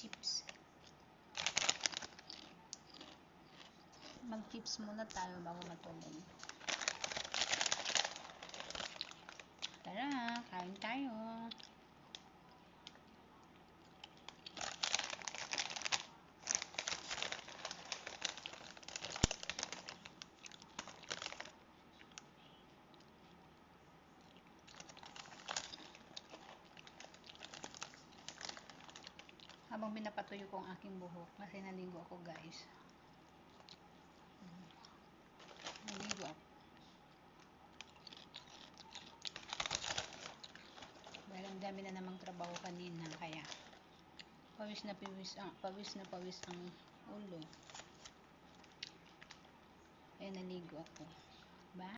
chips. Mag-chips muna tayo bago matulog. Tara, kain tayo. Habang pinapatuyo ko ang aking buhok kasi naligo ako, guys. Naligo ako. Dahil ang dami na namang trabaho kanina, kaya pawis na pawis ang ulo. Kaya naligo ako.